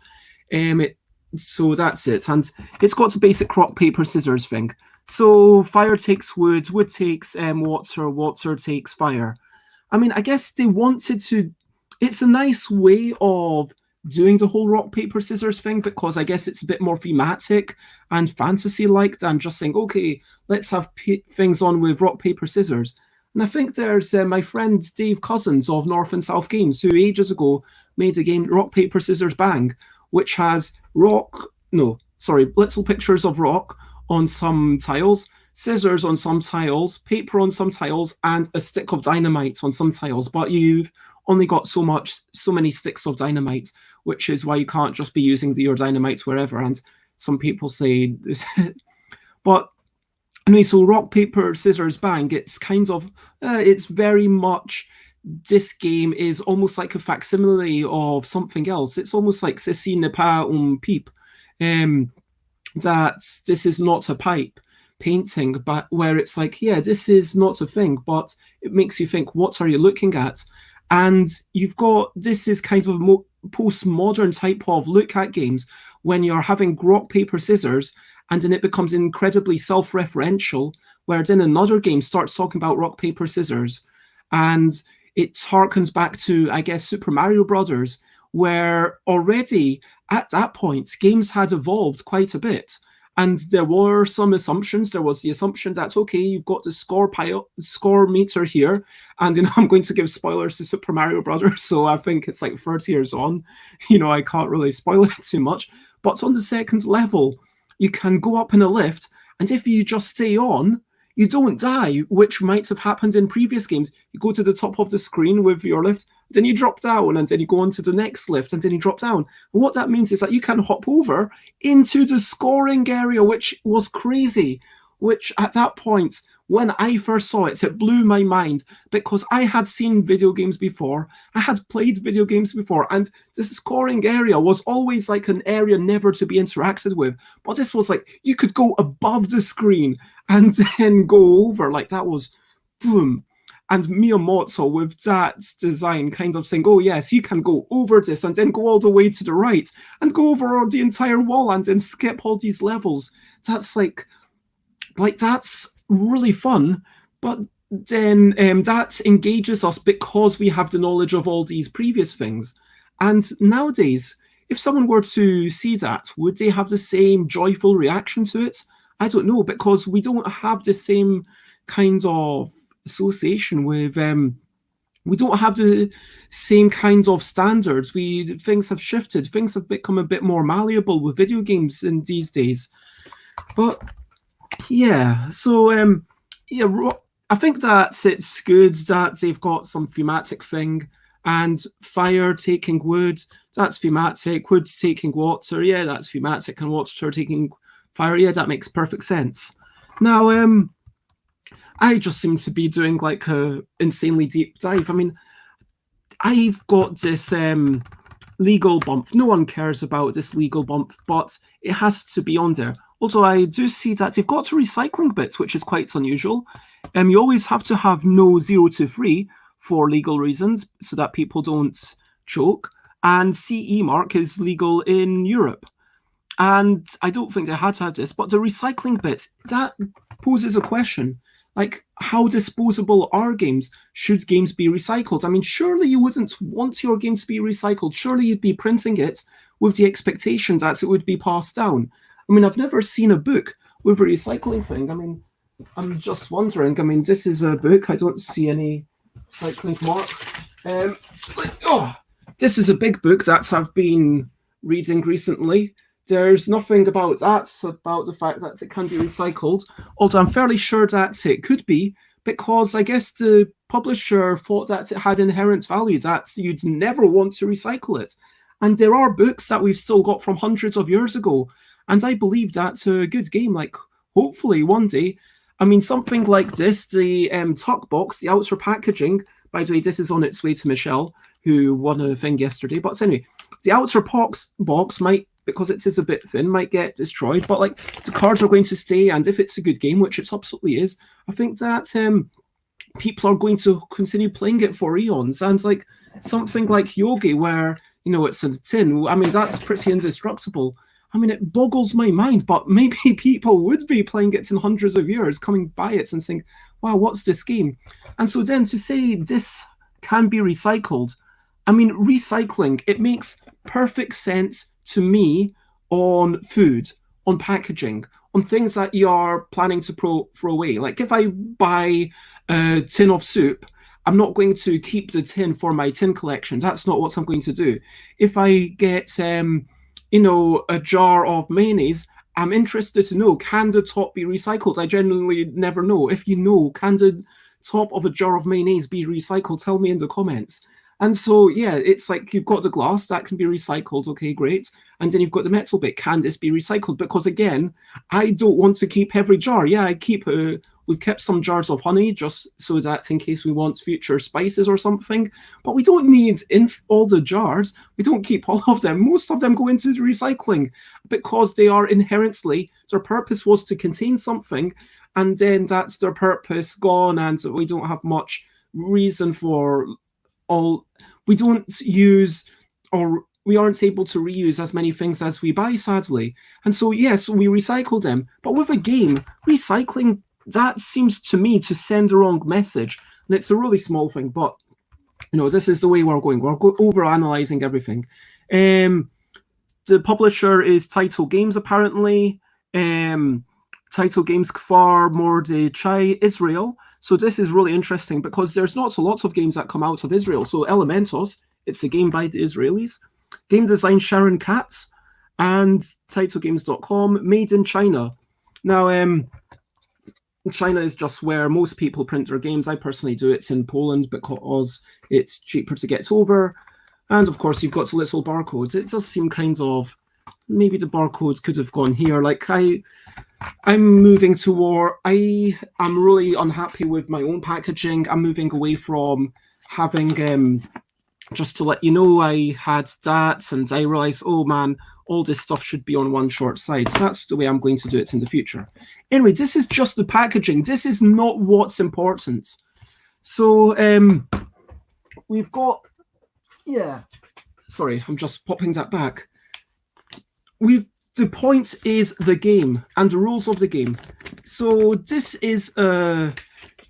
A: So that's it. And it's got a basic rock, paper, scissors thing. So fire takes wood, wood takes water, water takes fire. I guess they wanted to... It's a nice way of doing the whole rock, paper, scissors thing, because I guess it's a bit more thematic and fantasy-like than just saying, okay, let's have things on with rock, paper, scissors. And I think there's my friend Dave Cousins of North and South Games, who ages ago made a game, Rock, Paper, Scissors, Bang, which has little pictures of rock on some tiles, scissors on some tiles, paper on some tiles, and a stick of dynamite on some tiles. But you've only got so many sticks of dynamite, which is why you can't just be using your dynamite wherever. And some people say this. But anyway, so rock, paper, scissors, bang, it's kind of, it's very much, this game is almost like a facsimile of something else. It's almost like ceci n'est pas un pipe, that this is not a pipe painting, but where it's like, yeah, this is not a thing, but it makes you think, what are you looking at? And you've got, this is kind of a postmodern type of look at games when you're having rock, paper, scissors, and then it becomes incredibly self-referential, where then another game starts talking about rock, paper, scissors. And it harkens back to, I guess, Super Mario Brothers, where already at that point, games had evolved quite a bit. And there were some assumptions. There was the assumption that, okay, you've got the score meter here. And, I'm going to give spoilers to Super Mario Brothers. So I think it's like 30 years on. I can't really spoil it too much. But on the second level, you can go up in a lift. And if you just stay on, you don't die, which might have happened in previous games. You go to the top of the screen with your lift, then you drop down, and then you go on to the next lift, and then you drop down. And what that means is that you can hop over into the scoring area, which was crazy, which at that point, when I first saw it, it blew my mind, because I had seen video games before, I had played video games before, and this scoring area was always like an area never to be interacted with. But this was like, you could go above the screen and then go over. Like, that was boom. And Miyamoto, with that design, kind of saying, oh yes, you can go over this and then go all the way to the right and go over the entire wall and then skip all these levels. That's like that's really fun. But then that engages us because we have the knowledge of all these previous things. And nowadays, if someone were to see that, would they have the same joyful reaction to it? I don't know, because we don't have the same kind of association with We don't have the same kind of standards. Things have shifted. Things have become a bit more malleable with video games in these days. But yeah, so yeah, I think that it's good that they've got some thematic thing, and fire taking wood, that's thematic. Wood taking water, yeah, that's thematic, and water taking fire, yeah, that makes perfect sense. Now, I just seem to be doing like a insanely deep dive. I mean, I've got this legal bump. No one cares about this legal bump, but it has to be on there. Although I do see that they've got recycling bits, which is quite unusual. You always have to have no 0 to 3 for legal reasons, so that people don't choke. And CE mark is legal in Europe. And I don't think they had to have this, but the recycling bit, that poses a question. Like, how disposable are games? Should games be recycled? I mean, surely you wouldn't want your game to be recycled. Surely you'd be printing it with the expectation that it would be passed down. I mean, I've never seen a book with a recycling thing. I mean, I'm just wondering. I mean, this is a book. I don't see any recycling mark. This is a big book that I've been reading recently. There's nothing about that, about the fact that it can be recycled, although I'm fairly sure that it could be, because I guess the publisher thought that it had inherent value, that you'd never want to recycle it. And there are books that we've still got from hundreds of years ago, and I believe that's a good game. Like, hopefully one day, I mean, something like this, the tuck box, the outer packaging, by the way, this is on its way to Michelle, who won a thing yesterday, but anyway, the outer box might, because it is a bit thin, might get destroyed, but like the cards are going to stay, and if it's a good game, which it absolutely is, I think that people are going to continue playing it for eons. And like something like Yogi, where it's in a tin, I mean, that's pretty indestructible. I mean, it boggles my mind, but maybe people would be playing it in hundreds of years, coming by it and saying, wow, what's this game? And so then to say this can be recycled, I mean, recycling, it makes perfect sense to me on food, on packaging, on things that you are planning to throw away. Like if I buy a tin of soup, I'm not going to keep the tin for my tin collection. That's not what I'm going to do. If I get, a jar of mayonnaise, I'm interested to know, can the top be recycled? I genuinely never know. If you know, can the top of a jar of mayonnaise be recycled? Tell me in the comments. And so, yeah, it's like you've got the glass that can be recycled. Okay, great. And then you've got the metal bit. Can this be recycled? Because again, I don't want to keep every jar. Yeah, we've kept some jars of honey just so that in case we want future spices or something. But we don't need in all the jars. We don't keep all of them. Most of them go into the recycling because they are inherently, their purpose was to contain something. And then that's their purpose gone. And we don't have much reason for we don't use, or we aren't able to reuse as many things as we buy, sadly. And so yes, we recycle them, but with a game, recycling, that seems to me to send the wrong message. And it's a really small thing, but this is the way we're going. We're over analyzing everything. The publisher is Title Games, apparently. Title Games Kfar Mordechai, Israel. So this is really interesting because there's not so lots of games that come out of Israel. So Elementos, it's a game by the Israelis. Game design Sharon Katz, and titlegames.com, made in China. Now, China is just where most people print their games. I personally do it in Poland because it's cheaper to get over. And of course, you've got the little barcodes. It does seem kind of, maybe the barcodes could have gone here. Like I'm moving toward, I am really unhappy with my own packaging. I'm moving away from having, just to let you know, I had that and I realized, oh man, all this stuff should be on one short side. So that's the way I'm going to do it in the future. Anyway, this is just the packaging. This is not what's important. So we've got, yeah, sorry, I'm just popping that back. The point is the game and the rules of the game. So this is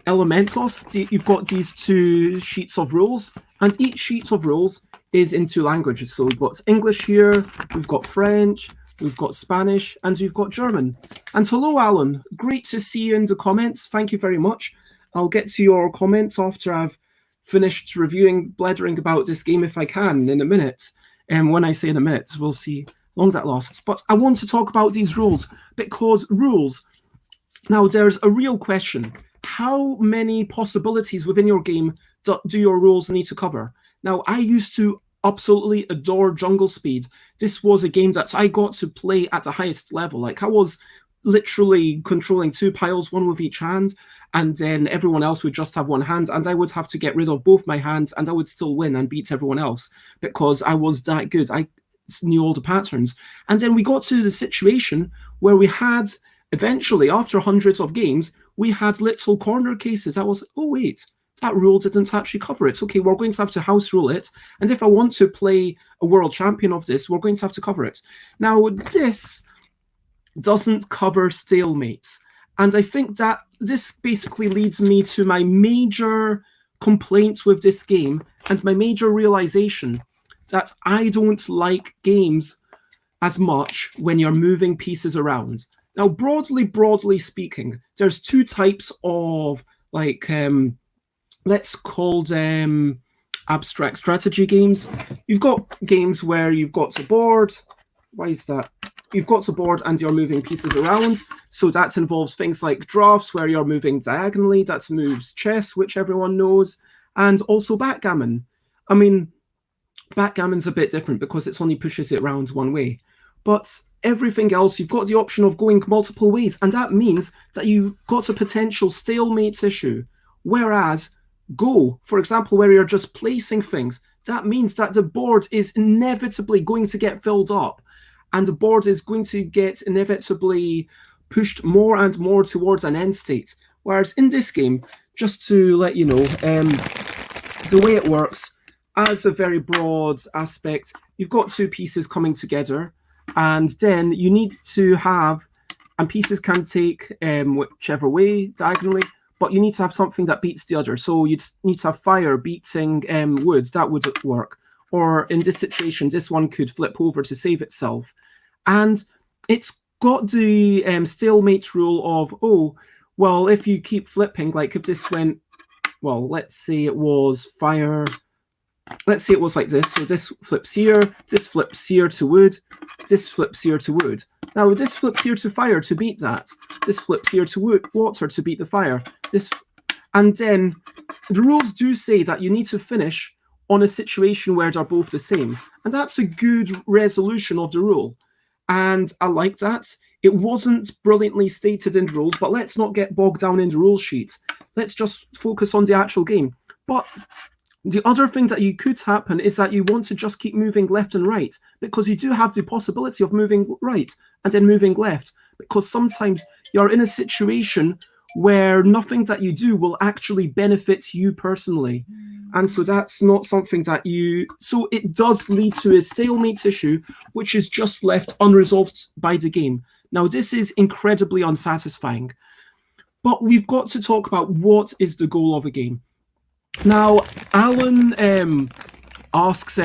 A: Elementos. You've got these two sheets of rules, and each sheet of rules is in two languages. So we've got English here, we've got French, we've got Spanish, and we've got German. And hello, Alan. Great to see you in the comments. Thank you very much. I'll get to your comments after I've finished reviewing, blethering about this game if I can in a minute. And when I say in a minute, we'll see how long that lasts. But I want to talk about these rules, because rules. Now, there's a real question. How many possibilities within your game do your rules need to cover? Now, I used to absolutely adore Jungle Speed. This was a game that I got to play at the highest level. Like, I was literally controlling 2 piles, one with each hand, and then everyone else would just have one hand, and I would have to get rid of both my hands, and I would still win and beat everyone else because I was that good. I knew all the patterns. And then we got to the situation where we had, eventually, after hundreds of games, we had little corner cases. I was, oh wait, that rule didn't actually cover it. Okay, we're going to have to house rule it. And if I want to play a world champion of this, we're going to have to cover it. Now, this doesn't cover stalemates. And I think that this basically leads me to my major complaints with this game and my major realization that I don't like games as much when you're moving pieces around. Now, broadly speaking, there's 2 types of, like, let's call them abstract strategy games. You've got games where you've got a board. Why is that? You've got a board and you're moving pieces around. So that involves things like drafts, where you're moving diagonally. That moves chess, which everyone knows, and also backgammon. I mean, backgammon's a bit different because it only pushes it around one way. But everything else, you've got the option of going multiple ways, and that means that you've got a potential stalemate issue. Whereas Go, for example, where you're just placing things, that means that the board is inevitably going to get filled up, and the board is going to get inevitably pushed more and more towards an end state. Whereas in this game, just to let you know, the way it works, as a very broad aspect, you've got 2 pieces coming together, and then you need to have, and pieces can take whichever way, diagonally, but you need to have something that beats the other. So you need to have fire beating wood. That would work. Or in this situation, this one could flip over to save itself. And it's got the stalemate rule of, oh, well, if you keep flipping, like if this went, well, let's say it was fire. Let's say it was like this. So this flips here to wood, this flips here to wood. Now this flips here to fire to beat that. This flips here to wood, water to beat the fire. And then the rules do say that you need to finish on a situation where they're both the same. And that's a good resolution of the rule. And I like that. It wasn't brilliantly stated in the rules, but let's not get bogged down in the rule sheet. Let's just focus on the actual game. But the other thing that you could happen is that you want to just keep moving left and right, because you do have the possibility of moving right and then moving left, because sometimes you're in a situation where nothing that you do will actually benefit you personally. And so that's not something that so it does lead to a stalemate issue, which is just left unresolved by the game. Now, this is incredibly unsatisfying, but we've got to talk about what is the goal of a game. Now, Alan asks,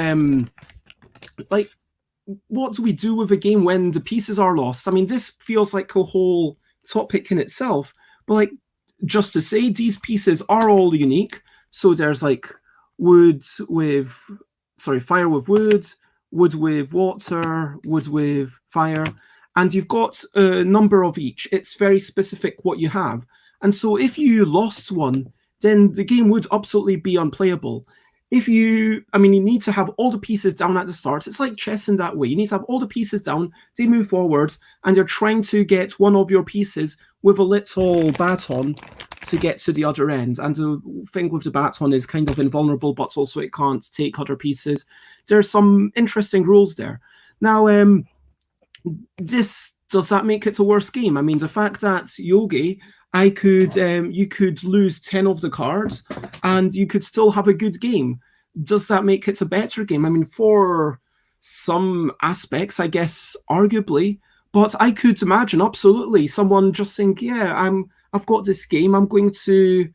A: like, what do we do with a game when the pieces are lost? I mean, this feels like a whole topic in itself, but like, just to say, these pieces are all unique. So there's like fire with wood, wood with water, wood with fire, and you've got a number of each. It's very specific what you have. And so if you lost one, then the game would absolutely be unplayable. You need to have all the pieces down at the start. It's like chess in that way. You need to have all the pieces down, they move forwards, and you're trying to get one of your pieces with a little baton to get to the other end. And the thing with the baton is kind of invulnerable, but also it can't take other pieces. There's some interesting rules there. Now, does that make it a worse game? I mean, the fact that Yogi, you could lose 10 of the cards and you could still have a good game. Does that make it a better game? I mean, for some aspects, I guess, arguably, but I could imagine absolutely someone just saying, yeah, I've got this game, I'm going to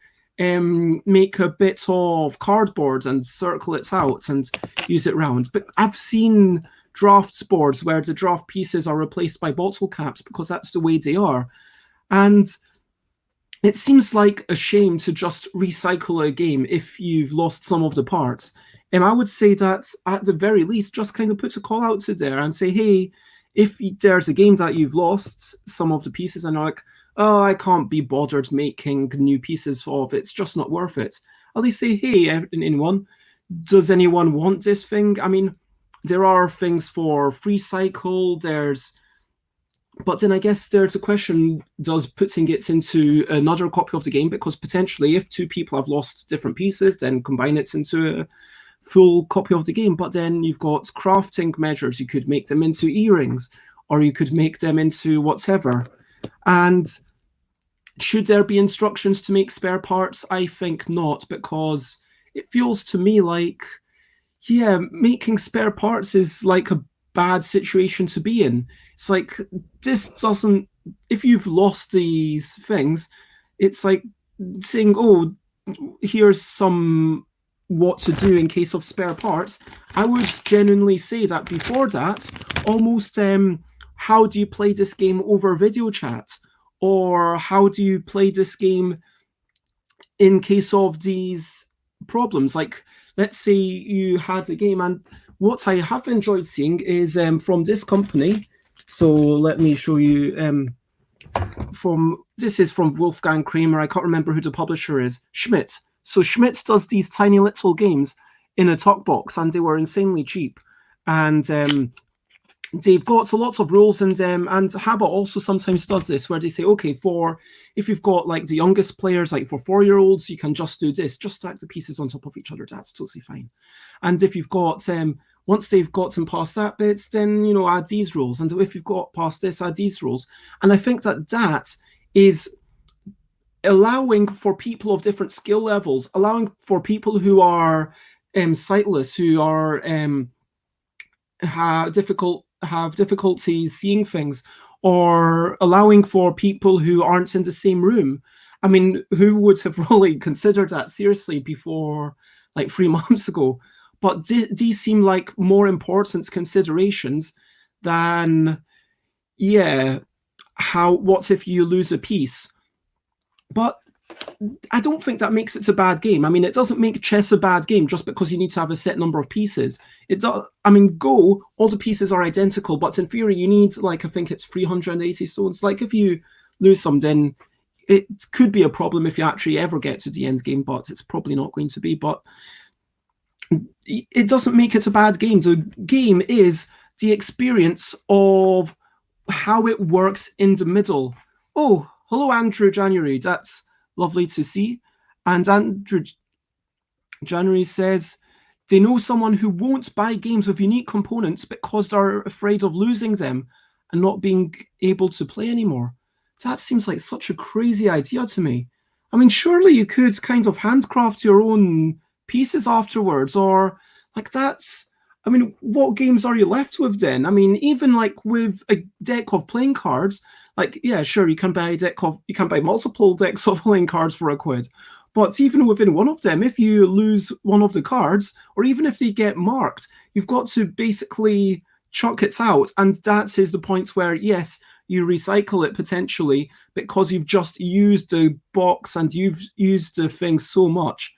A: make a bit of cardboard and circle it out and use it round. But I've seen drafts boards where the draft pieces are replaced by bottle caps because that's the way they are. And it seems like a shame to just recycle a game if you've lost some of the parts. And I would say that at the very least, just kind of put a call out to there and say, hey, if there's a game that you've lost some of the pieces and are like, oh, I can't be bothered making new pieces of it, it's just not worth it. At least say, hey, anyone, does anyone want this thing? I mean, there are things for free cycle, but then I guess there's a question, does putting it into another copy of the game, because potentially if two people have lost different pieces, then combine it into a full copy of the game. But then you've got crafting measures. You could make them into earrings, or you could make them into whatever. And should there be instructions to make spare parts? I think not, because it feels to me like, yeah, making spare parts is like a bad situation to be in. It's like, this doesn't, if you've lost these things, it's like saying, oh, here's some what to do in case of spare parts. I would genuinely say that before that, almost how do you play this game over video chat? Or how do you play this game in case of these problems? Like, let's say you had a game, and what I have enjoyed seeing is from this company. So let me show you. This is from Wolfgang Kramer. I can't remember who the publisher is. Schmidt. So Schmidt does these tiny little games in a talk box, and they were insanely cheap. And they've got lots of rules in them, and Habba also sometimes does this, where they say, okay, if you've got like the youngest players, like for 4-year-olds, you can just do this, just stack the pieces on top of each other. That's totally fine. And if you've got once they've gotten past that bit, then add these rules. And if you've got past this, add these rules. And I think that is allowing for people of different skill levels, allowing for people who are sightless, who are have difficulty seeing things, or allowing for people who aren't in the same room. I mean, who would have really considered that seriously before, like 3 months ago? But these seem like more important considerations than, what if you lose a piece? But I don't think that makes it a bad game. I mean, it doesn't make chess a bad game just because you need to have a set number of pieces. I mean, Go, all the pieces are identical, but in theory, you need, like, I think it's 380 stones. Like, if you lose some, then it could be a problem if you actually ever get to the end game, but it's probably not going to be. But it doesn't make it a bad game. The game is the experience of how it works in the middle. Oh, hello, Andrew January. That's lovely to see. And Andrew January says, they know someone who won't buy games with unique components because they're afraid of losing them and not being able to play anymore. That seems like such a crazy idea to me. I mean, surely you could kind of handcraft your own pieces afterwards, or like I mean, what games are you left with then? I mean, even like with a deck of playing cards, like, yeah, sure, you can buy multiple decks of playing cards for £1. But even within one of them, if you lose one of the cards, or even if they get marked, you've got to basically chuck it out. And that is the point where, yes, you recycle it potentially because you've just used the box and you've used the thing so much.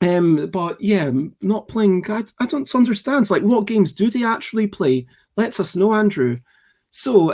A: But yeah, not playing, I don't understand. Like, what games do they actually play? Let us know, Andrew. So,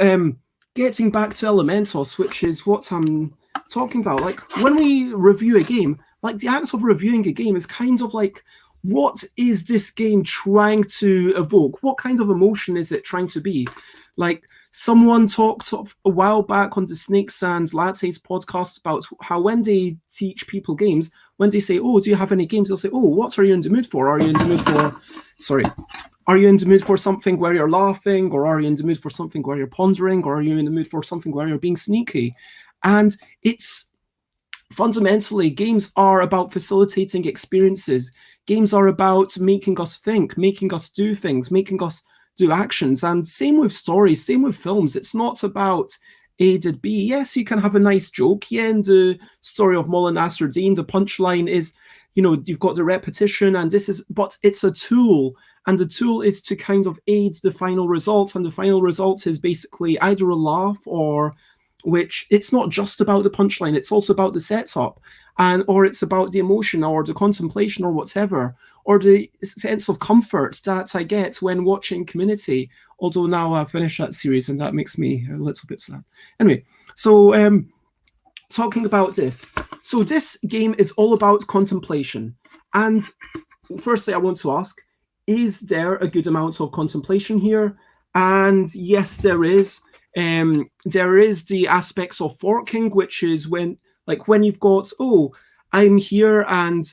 A: getting back to Elementos, which is what I'm talking about. Like, when we review a game, like, the act of reviewing a game is kind of like, what is this game trying to evoke? What kind of emotion is it trying to be? Like, someone talked a while back on the Snakes and Lattes podcast about how when they teach people games, when they say, oh, do you have any games? They'll say, oh, what are you in the mood for? Are you in the mood for something where you're laughing? Or are you in the mood for something where you're pondering? Or are you in the mood for something where you're being sneaky? And it's fundamentally, games are about facilitating experiences. Games are about making us think, making us do things, making us do actions. And same with stories, same with films. It's not about A did B. Yes, you can have a nice joke. Yeah, in the story of Mullen Nasruddin, the punchline is, you've got the repetition, and but it's a tool. And the tool is to kind of aid the final result. And the final result is basically either a laugh or which it's not just about the punchline, it's also about the setup, and or it's about the emotion or the contemplation or whatever, or the sense of comfort that I get when watching Community. Although now I've finished that series and that makes me a little bit sad. Anyway, so talking about this. So this game is all about contemplation. And firstly, I want to ask, is there a good amount of contemplation here? And yes, there is. There is the aspects of forking, which is when you've got, oh, I'm here, and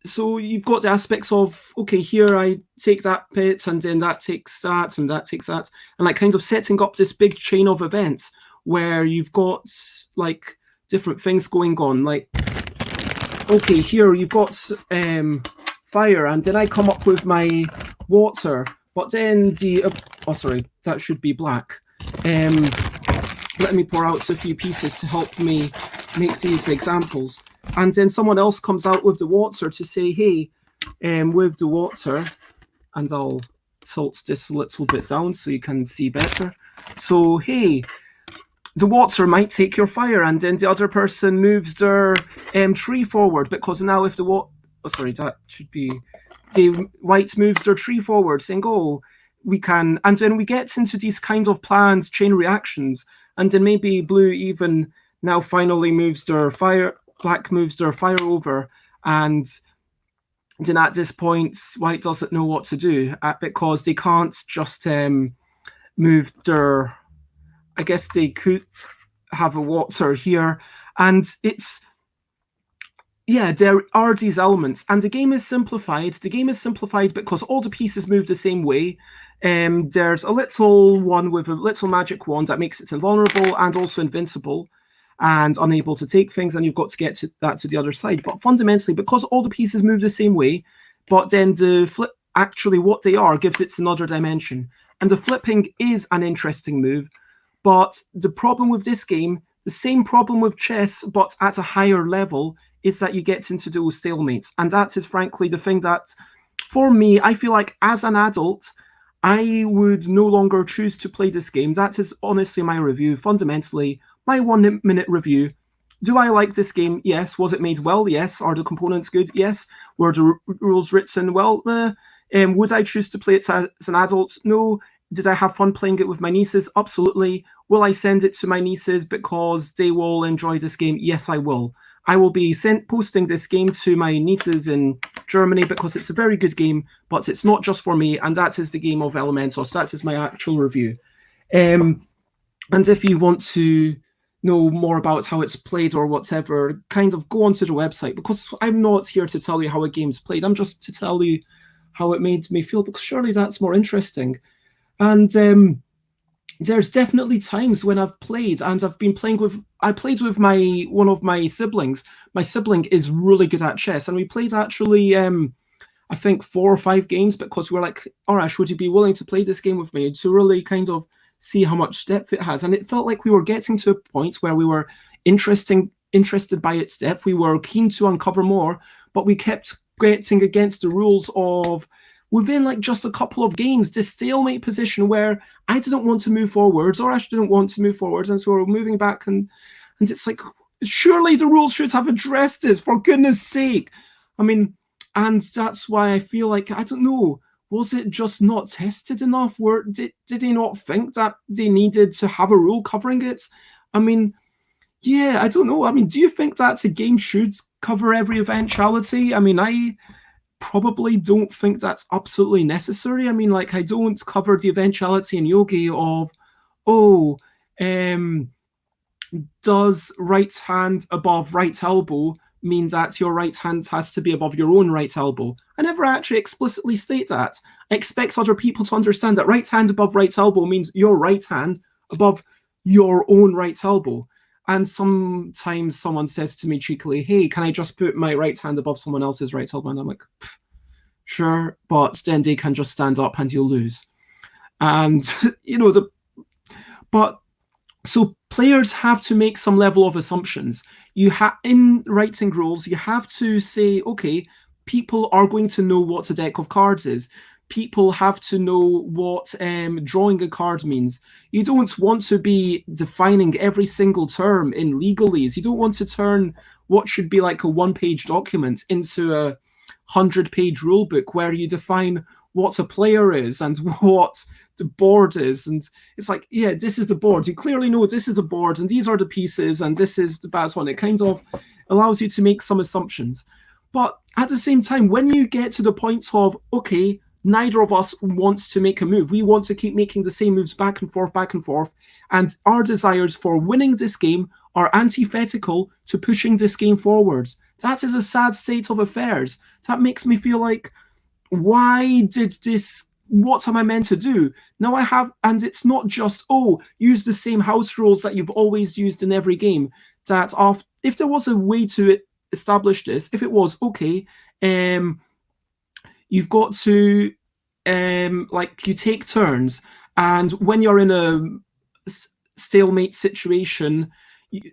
A: so you've got the aspects of, okay, here I take that bit, and then that takes that, and that takes that, and like kind of setting up this big chain of events where you've got like different things going on. Like, okay, here you've got fire, and then I come up with my water, but then the oh sorry, that should be black. Let me pour out a few pieces to help me make these examples. And then someone else comes out with the water to say, hey, with the water, and I'll tilt this a little bit down so you can see better. So, hey, the water might take your fire, and then the other person moves their tree forward, because now if the water, oh sorry, that should be, the white moves their tree forward, saying, oh, we can, and then we get into these kinds of planned chain reactions, and then maybe blue even now finally moves their fire, black moves their fire over, and then at this point white doesn't know what to do because they can't just move their, I guess they could have a water here, and it's, yeah, there are these elements, and the game is simplified. The game is simplified because all the pieces move the same way. There's a little one with a little magic wand that makes it invulnerable and also invincible and unable to take things, and you've got to get to that to the other side. But fundamentally, because all the pieces move the same way, but then the flip, actually what they are gives it another dimension. And the flipping is an interesting move, but the problem with this game, the same problem with chess, but at a higher level, is that you get into those stalemates. And that is frankly the thing that, for me, I feel like as an adult, I would no longer choose to play this game. That is honestly my review. Fundamentally, my 1 minute review. Do I like this game? Yes. Was it made well? Yes. Are the components good? Yes. Were the rules written well? Would I choose to play it as an adult? No. Did I have fun playing it with my nieces? Absolutely. Will I send it to my nieces because they will enjoy this game? Yes, I will. I will be posting this game to my nieces in Germany because it's a very good game, but it's not just for me, and that is the game of Elementos. That is my actual review. And if you want to know more about how it's played or whatever, kind of go onto the website, because I'm not here to tell you how a game's played. I'm just to tell you how it made me feel, because surely that's more interesting. And there's definitely times when I've played, and I've been playing with, I played with one of my siblings. My sibling is really good at chess, and we played actually, I think 4 or 5 games, because we're like, all right, would you be willing to play this game with me to really kind of see how much depth it has? And it felt like we were getting to a point where we were interested by its depth. We were keen to uncover more, but we kept getting against the rules of, within like just a couple of games, this stalemate position where I didn't want to move forwards, or Ash didn't want to move forwards, and so we're moving back, and it's like, surely the rules should have addressed this, for goodness sake. I mean, and that's why I feel like, I don't know, was it just not tested enough? Did they not think that they needed to have a rule covering it? I mean, yeah, I don't know. I mean, do you think that a game should cover every eventuality? I mean, I probably don't think that's absolutely necessary. I mean, like, I don't cover the eventuality in Yogi of, oh, does right hand above right elbow mean that your right hand has to be above your own right elbow? I never actually explicitly state that. I expect other people to understand that right hand above right elbow means your right hand above your own right elbow. And sometimes someone says to me cheekily, hey, can I just put my right hand above someone else's right elbow? And I'm like, sure, but then they can just stand up and you'll lose. And, you know, so players have to make some level of assumptions. In writing rules, you have to say, okay, people are going to know what a deck of cards is. people have to know what drawing a card means. You don't want to be defining every single term in legalese. You don't want to turn what should be like a one-page document into a 100-page rule book where you define what a player is and what the board is. And it's like, yeah, this is the board. You clearly know this is the board and these are the pieces and this is the baton. It kind of allows you to make some assumptions. But at the same time, when you get to the point of, okay, neither of us wants to make a move. We want to keep making the same moves back and forth, and our desires for winning this game are antithetical to pushing this game forwards. That is a sad state of affairs. That makes me feel like, why did this? What am I meant to do? Now I have, and it's not just, oh, use the same house rules that you've always used in every game. That if there was a way to establish this, if it was, okay, you've got to, like, you take turns, and when you're in a stalemate situation,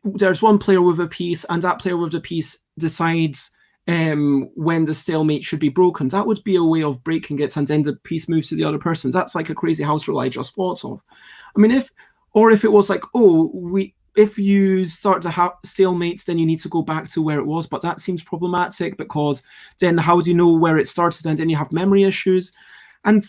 A: there's one player with a piece, and that player with the piece decides when the stalemate should be broken. That would be a way of breaking it, and then the piece moves to the other person. That's like a crazy house rule I just thought of. I mean, if it was like, oh, if you start to have stalemates, then you need to go back to where it was. But that seems problematic, because then how do you know where it started? And then you have memory issues. And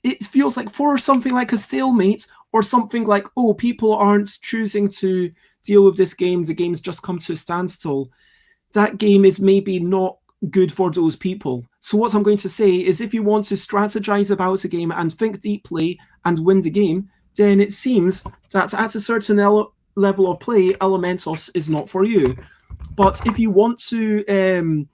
A: it feels like for something like a stalemate, or something like, oh, people aren't choosing to deal with this game, the game's just come to a standstill, that game is maybe not good for those people. So what I'm going to say is, if you want to strategize about a game and think deeply and win the game, then it seems that at a certain level of play, Elementos is not for you. But if you want to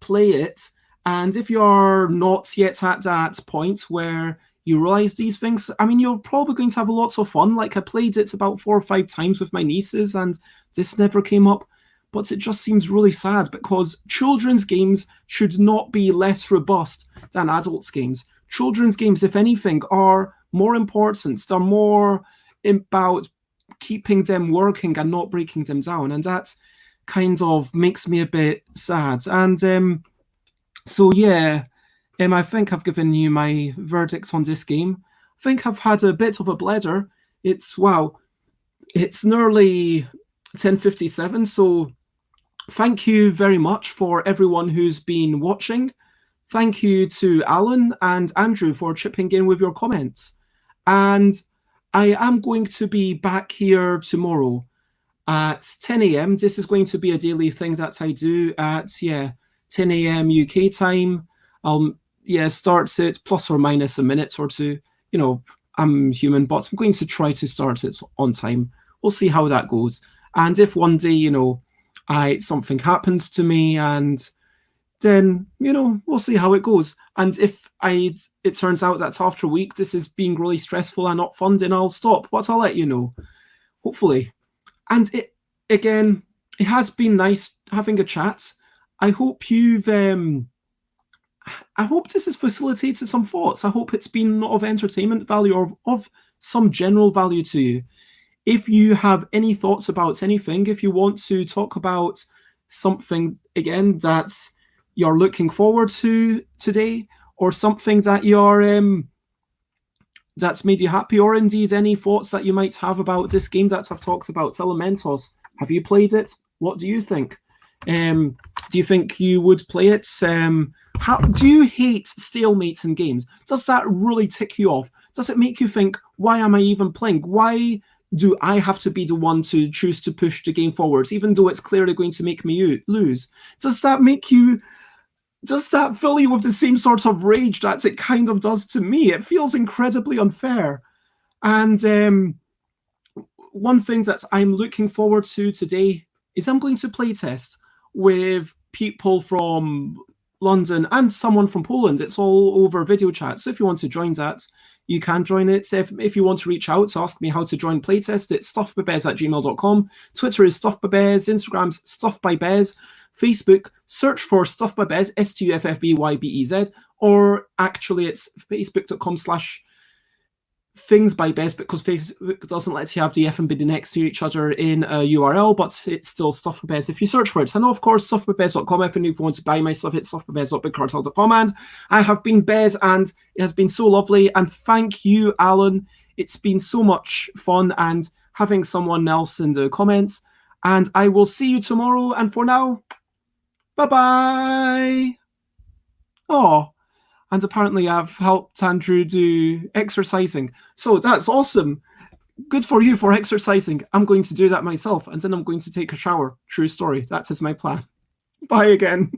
A: play it, and if you're not yet at that point where you realize these things, I mean, you're probably going to have lots of fun. Like, I played it about 4 or 5 times with my nieces, and this never came up. But it just seems really sad, because children's games should not be less robust than adults' games. Children's games, if anything, are more important. They're more about keeping them working and not breaking them down. And that kind of makes me a bit sad. And so, yeah, I think I've given you my verdicts on this game. I think I've had a bit of a blether. It's nearly 10:57, so thank you very much for everyone who's been watching. Thank you to Alan and Andrew for chipping in with your comments. And I am going to be back here tomorrow at 10 a.m. This is going to be a daily thing that I do at 10 a.m. UK time. I'll start it plus or minus a minute or two. You know, I'm human, but I'm going to try to start it on time. We'll see how that goes. And if one day, you know, something happens to me, and then, you know, we'll see how it goes. And if it turns out that after a week this is being really stressful and not fun, then I'll stop. But I'll let you know, hopefully. And it has been nice having a chat. I hope I hope this has facilitated some thoughts. I hope it's been of entertainment value, or of some general value to you. If you have any thoughts about anything, if you want to talk about something, again, that you're looking forward to today, or something that that's made you happy, or indeed any thoughts that you might have about this game that I've talked about, Elementos. Have you played it? What do you think? Do you think you would play it? How do you hate stalemates in games? Does that really tick you off? Does it make you think, why am I even playing? Why do I have to be the one to choose to push the game forwards, even though it's clearly going to make me lose? Does that fill you with the same sort of rage that it kind of does to me? It feels incredibly unfair. And one thing that I'm looking forward to today is I'm going to playtest with people from London and someone from Poland. It's all over video chat. So if you want to join that, you can join it. If you want to reach out to ask me how to join playtest, it's stuffbybez@gmail.com. Twitter is stuffbybez. Instagram's stuffbybez. Facebook, search for Stuff by Bez, STUFFBYBEZ, or actually it's facebook.com/ things by Bez because Facebook doesn't let you have the FNB next to each other in a URL, but it's still Stuff with Bez if you search for it. And of course, stuffwithbez.com. If you want to buy my stuff, it's stuffwithbez.bigcartel.com. And I have been Bez, and it has been so lovely. And thank you, Alan. It's been so much fun and having someone else in the comments. And I will see you tomorrow. And for now, bye-bye. Oh, and apparently I've helped Andrew do exercising. So that's awesome. Good for you for exercising. I'm going to do that myself, and then I'm going to take a shower. True story. That is my plan. Bye again.